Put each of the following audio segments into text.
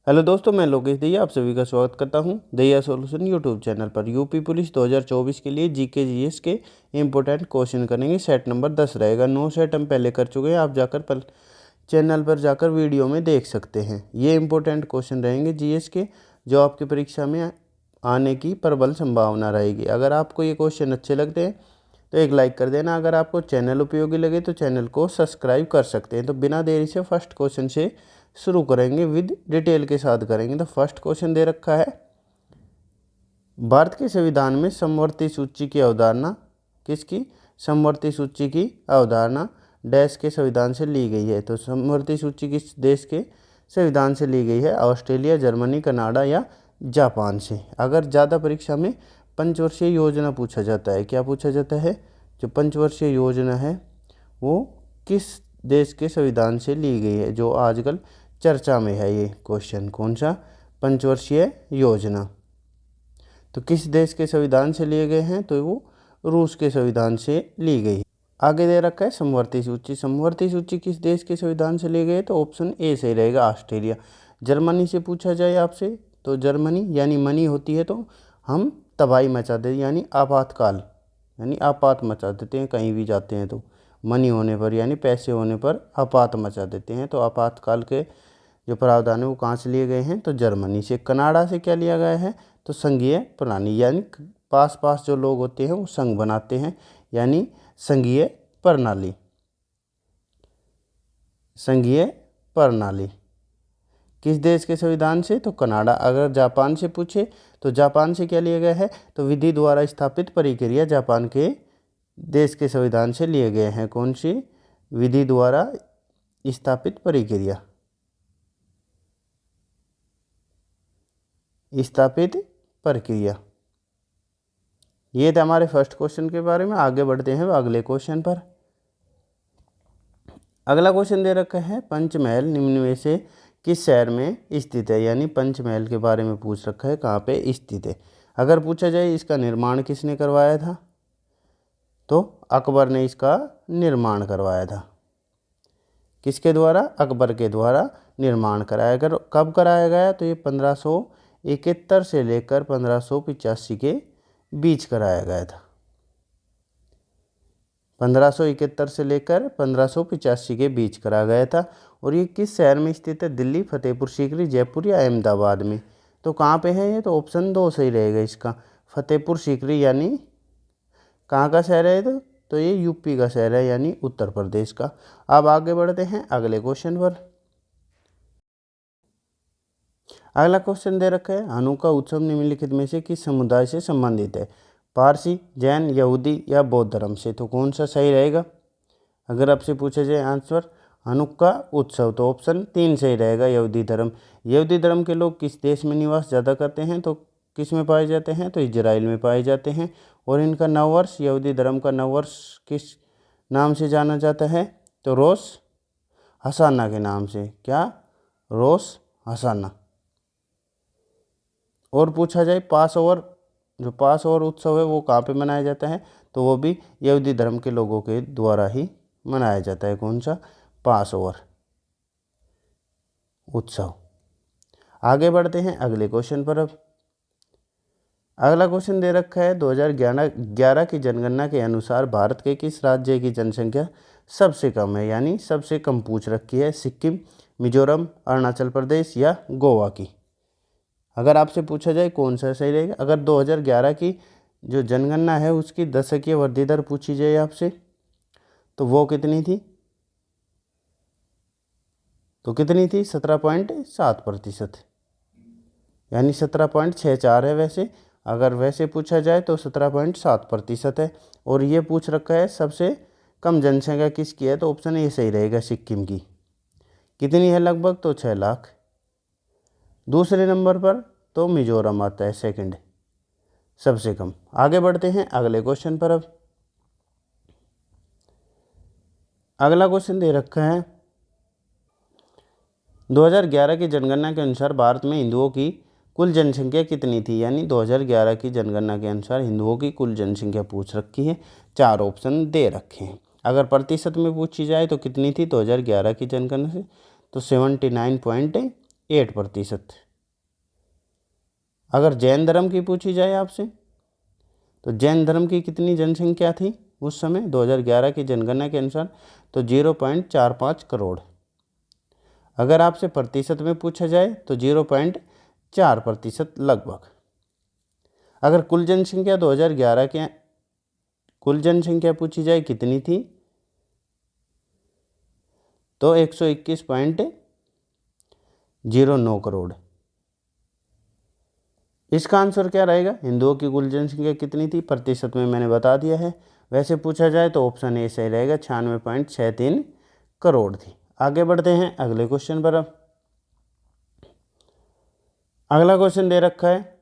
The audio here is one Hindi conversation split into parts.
हेलो दोस्तों, मैं लोकेश दहिया आप सभी का स्वागत करता हूं दहिया सॉल्यूशन यूट्यूब चैनल पर। यूपी पुलिस 2024 के लिए जीके जीएस के इंपॉर्टेंट क्वेश्चन करेंगे। सेट नंबर 10 रहेगा। 9 सेट हम पहले कर चुके हैं, आप जाकर चैनल पर जाकर वीडियो में देख सकते हैं। ये इंपॉर्टेंट क्वेश्चन रहेंगे जीएस के, जो आपकी परीक्षा में आने की प्रबल संभावना रहेगी। अगर आपको ये क्वेश्चन अच्छे लगते हैं तो एक लाइक कर देना। अगर आपको चैनल उपयोगी लगे तो चैनल को सब्सक्राइब कर सकते हैं। तो बिना देरी से फर्स्ट क्वेश्चन से शुरू करेंगे, विद डिटेल के साथ करेंगे। तो फर्स्ट क्वेश्चन दे रखा है, भारत के संविधान में समवर्ती सूची की अवधारणा किसकी? समवर्ती सूची की अवधारणा डैश के संविधान से ली गई है। तो समवर्ती सूची किस देश के संविधान से ली गई है? ऑस्ट्रेलिया, जर्मनी, कनाडा या जापान से। अगर ज़्यादा परीक्षा में पंचवर्षीय योजना पूछा जाता है, क्या पूछा जाता है? जो पंचवर्षीय योजना है वो किस देश के संविधान से ली गई है? जो आजकल चर्चा में है ये क्वेश्चन, कौन सा? पंचवर्षीय योजना। तो किस देश के संविधान से लिए गए हैं? तो वो रूस के संविधान से ली गई। आगे दे रखा है समवर्ती सूची। समवर्ती सूची किस देश के संविधान से लिए गए? तो ऑप्शन ए सही रहेगा, ऑस्ट्रेलिया। जर्मनी से पूछा जाए आपसे तो जर्मनी यानी मनी होती है तो हम तबाही मचा देते, यानी आपातकाल, यानी आपात मचा देते हैं। कहीं भी जाते हैं तो मनी होने पर यानी पैसे होने पर आपात मचा देते हैं। तो आपातकाल के जो प्रावधान है वो कहाँ से लिए गए हैं? तो जर्मनी से। कनाडा से क्या लिया गया है? तो संघीय प्रणाली, यानी पास पास जो लोग होते हैं वो संघ बनाते हैं, यानी संघीय प्रणाली। संघीय प्रणाली किस देश के संविधान से? तो कनाडा। अगर जापान से पूछे तो जापान से क्या लिया गया है? तो विधि द्वारा स्थापित प्रक्रिया जापान के देश के संविधान से लिए गए हैं। कौन सी? विधि द्वारा स्थापित प्रक्रिया, स्थापित प्रक्रिया। ये था हमारे फर्स्ट क्वेश्चन के बारे में। आगे बढ़ते हैं अगले क्वेश्चन पर। अगला क्वेश्चन दे रखा है, पंचमहल निम्न में से किस शहर में स्थित है? यानी पंचमहल के बारे में पूछ रखा है, कहाँ पे स्थित है। अगर पूछा जाए इसका निर्माण किसने करवाया था, तो अकबर ने इसका निर्माण करवाया था। किसके द्वारा? अकबर के द्वारा निर्माण कराया। कब कराया गया? तो ये 1571 से लेकर 1585 के बीच कराया गया था। 1571 से लेकर 1585 के बीच कराया गया था। और ये किस शहर में स्थित है? दिल्ली, फतेहपुर सीकरी, जयपुर या अहमदाबाद में। तो कहाँ पे है ये? तो ऑप्शन 2 सही रहेगा इसका, फतेहपुर सीकरी। यानी कहाँ का शहर है? तो ये यूपी का शहर है, यानी उत्तर प्रदेश का। अब आगे बढ़ते हैं अगले क्वेश्चन पर। अगला क्वेश्चन दे रखा है, हनुक्का उत्सव निम्नलिखित में से किस समुदाय से संबंधित है? पारसी, जैन, यहूदी या बौद्ध धर्म से। तो कौन सा सही रहेगा? अगर आपसे पूछा जाए आंसर हनुक्का उत्सव, तो ऑप्शन 3 सही रहेगा, यहूदी धर्म। यहूदी धर्म के लोग किस देश में निवास ज़्यादा करते हैं? तो किस में पाए जाते हैं? तो इजराइल में पाए जाते हैं। और इनका नववर्ष, यहूदी धर्म का नववर्ष किस नाम से जाना जाता है? तो रोश हसाना के नाम से। क्या? रोश हसाना। और पूछा जाए पास ओवर, जो पास ओवर उत्सव है वो कहाँ पे मनाया जाता है? तो वो भी यहूदी धर्म के लोगों के द्वारा ही मनाया जाता है। कौन सा? पास ओवर उत्सव। आगे बढ़ते हैं अगले क्वेश्चन पर। अब अगला क्वेश्चन दे रखा है, 2011 की जनगणना के अनुसार भारत के किस राज्य की जनसंख्या सबसे कम है? यानी सबसे कम पूछ रखी है, सिक्किम, मिजोरम, अरुणाचल प्रदेश या गोवा की। अगर आपसे पूछा जाए कौन सा सही रहेगा? अगर 2011 की जो जनगणना है उसकी दशकीय वृद्धि दर पूछी जाए आपसे तो वो कितनी थी? तो कितनी थी? 17.7%, यानी 17.64 है। वैसे अगर वैसे पूछा जाए तो 17.7% है। और ये पूछ रखा है सबसे कम जनसंख्या किसकी है? तो ऑप्शन ए सही रहेगा, सिक्किम की। कितनी है? लगभग तो 6 लाख। दूसरे नंबर पर तो मिजोरम आता है, सेकंड सबसे कम। आगे बढ़ते हैं अगले क्वेश्चन पर। अब अगला क्वेश्चन दे रखा है, 2011 की जनगणना के अनुसार भारत में हिंदुओं की कुल जनसंख्या कितनी थी? यानी 2011 की जनगणना के अनुसार हिंदुओं की कुल जनसंख्या पूछ रखी है। 4 ऑप्शन दे रखे हैं। अगर प्रतिशत में पूछी जाए तो कितनी थी 2011 की जनगणना से? तो 79.8 8%। अगर जैन धर्म की पूछी जाए आपसे, तो जैन धर्म की कितनी जनसंख्या थी उस समय 2011 की जनगणना के अनुसार? तो 0.45 करोड़। अगर आपसे प्रतिशत में पूछा जाए तो 0.4% लगभग। अगर कुल जनसंख्या 2011 के कुल जनसंख्या पूछी जाए कितनी थी, तो 121.09 करोड़। इसका आंसर क्या रहेगा? हिंदुओं की कुल जनसंख्या कितनी थी? प्रतिशत में मैंने बता दिया है। वैसे पूछा जाए तो ऑप्शन ए सही रहेगा, 96.63 करोड़ थी। आगे बढ़ते हैं अगले क्वेश्चन पर। अब अगला क्वेश्चन दे रखा है,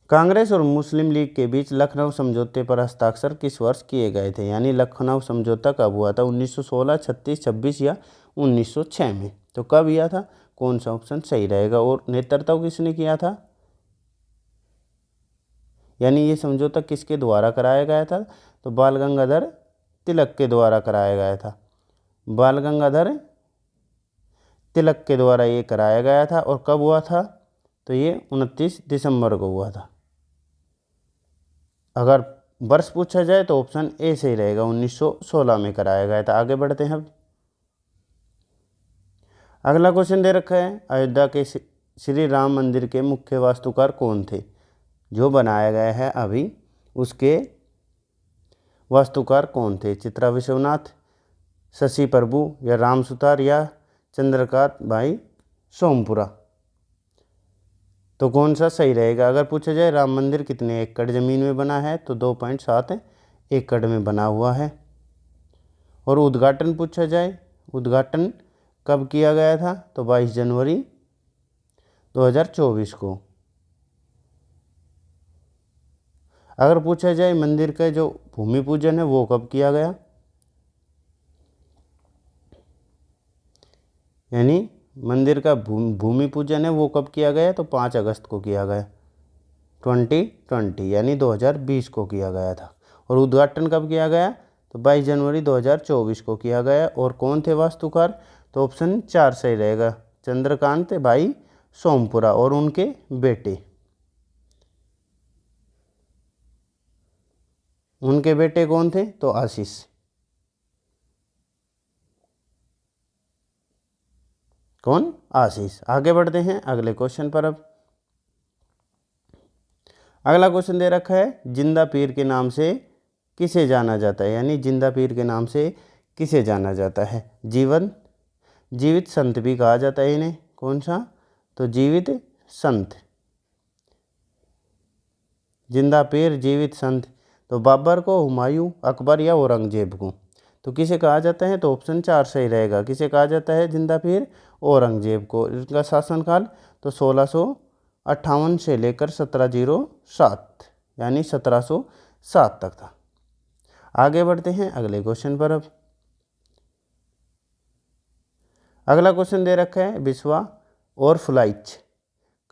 कांग्रेस और मुस्लिम लीग के बीच लखनऊ समझौते पर हस्ताक्षर किस वर्ष किए गए थे? यानी लखनऊ समझौता कब हुआ था? 1916, 36, 26 या 1906 में? तो कब हुआ था? कौन सा ऑप्शन सही रहेगा? और नेतृत्व किसने किया था? यानी ये समझौता किसके द्वारा कराया गया था? तो बाल गंगाधर तिलक के द्वारा कराया गया था। बाल गंगाधर तिलक के द्वारा ये कराया गया था। और कब हुआ था? तो ये 29 दिसंबर को हुआ था। अगर वर्ष पूछा जाए तो ऑप्शन ए सही रहेगा, 1916 में कराया गया था। आगे बढ़ते हैं। अब अगला क्वेश्चन दे रखा है, अयोध्या के श्री राम मंदिर के मुख्य वास्तुकार कौन थे? जो बनाया गया है अभी, उसके वास्तुकार कौन थे? चित्रा विश्वनाथ, शशि प्रभु या राम सुतार या चंद्रकांत भाई सोमपुरा? तो कौन सा सही रहेगा? अगर पूछा जाए राम मंदिर कितने एकड़ ज़मीन में बना है, तो 2.7 एकड़ में बना हुआ है। और उद्घाटन पूछा जाए, उद्घाटन कब किया गया था? तो 22 जनवरी 2024 को। अगर पूछा जाए मंदिर का जो भूमि पूजन है वो कब किया गया? यानी मंदिर का भूमि पूजन है वो कब किया गया? तो 5 अगस्त को किया गया, 2020 यानी 2020 को किया गया था। और उद्घाटन कब किया गया? तो 22 जनवरी 2024 को किया गया। और कौन थे वास्तुकार? तो ऑप्शन 4 सही रहेगा, चंद्रकांत भाई सोमपुरा और उनके बेटे। उनके बेटे कौन थे? तो आशीष। कौन? आशीष। आगे बढ़ते हैं अगले क्वेश्चन पर। अब अगला क्वेश्चन दे रखा है, जिंदा पीर के नाम से किसे जाना जाता है? यानी जिंदा पीर के नाम से किसे जाना जाता है? जीवित संत भी कहा जाता है इन्हें। कौन सा? तो जीवित संत, जिंदा पीर, जीवित संत। तो बाबर को, हुमायूं, अकबर या औरंगजेब को? तो किसे कहा जाता है? तो ऑप्शन 4 सही रहेगा। किसे कहा जाता है जिंदा पीर? औरंगजेब को। इनका शासनकाल तो 1658 से लेकर 1707 यानी 1707 तक था। आगे बढ़ते हैं अगले क्वेश्चन पर। अब अगला क्वेश्चन दे रखा है, बिस्वा और फुलाइच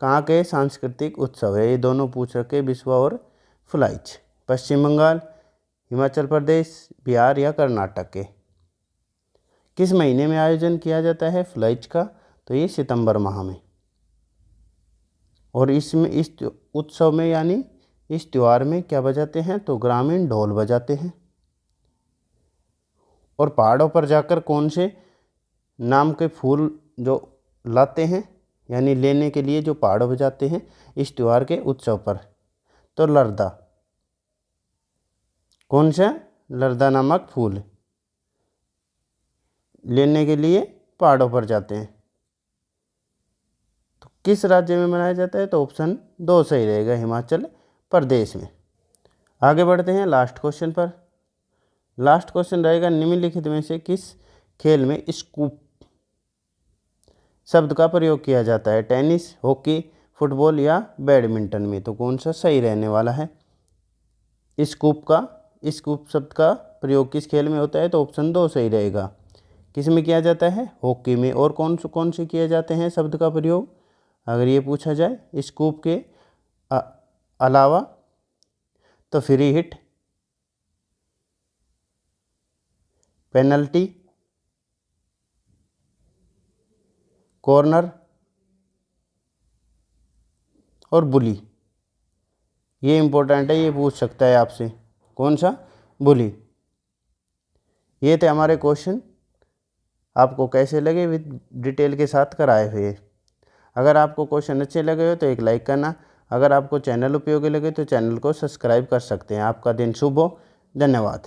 कहाँ के सांस्कृतिक उत्सव है? ये दोनों पूछ रखे, बिस्वा और फुलाइच। पश्चिम बंगाल, हिमाचल प्रदेश, बिहार या कर्नाटक के? किस महीने में आयोजन किया जाता है फुलाइच का? तो ये सितंबर माह में। और इसमें, इस उत्सव में यानी इस त्यौहार में क्या बजाते हैं? तो ग्रामीण ढोल बजाते हैं। और पहाड़ों पर जाकर कौन से नाम के फूल जो लाते हैं, यानी लेने के लिए जो पहाड़ों पर जाते हैं इस त्यौहार के उत्सव पर? तो लरदा। कौन सा? लरदा नामक फूल लेने के लिए पहाड़ों पर जाते हैं। तो किस राज्य में मनाया जाता है? तो ऑप्शन 2 सही रहेगा, हिमाचल प्रदेश में। आगे बढ़ते हैं लास्ट क्वेश्चन पर। लास्ट क्वेश्चन रहेगा, निम्नलिखित में से किस खेल में स्कूप शब्द का प्रयोग किया जाता है? टेनिस, हॉकी, फुटबॉल या बैडमिंटन में? तो कौन सा सही रहने वाला है? स्कूप शब्द का प्रयोग किस खेल में होता है? तो ऑप्शन 2 सही रहेगा। किस में किया जाता है? हॉकी में। और कौन से किए जाते हैं शब्द का प्रयोग अगर ये पूछा जाए स्कूप के अलावा? तो फ्री हिट, पेनल्टी, कॉर्नर और बुली। ये इम्पोर्टेंट है, ये पूछ सकता है आपसे। कौन सा? बुली। ये थे हमारे क्वेश्चन। आपको कैसे लगे विद डिटेल के साथ कराए हुए। अगर आपको क्वेश्चन अच्छे लगे हो तो एक लाइक करना। अगर आपको चैनल उपयोगी लगे तो चैनल को सब्सक्राइब कर सकते हैं। आपका दिन शुभ हो। धन्यवाद।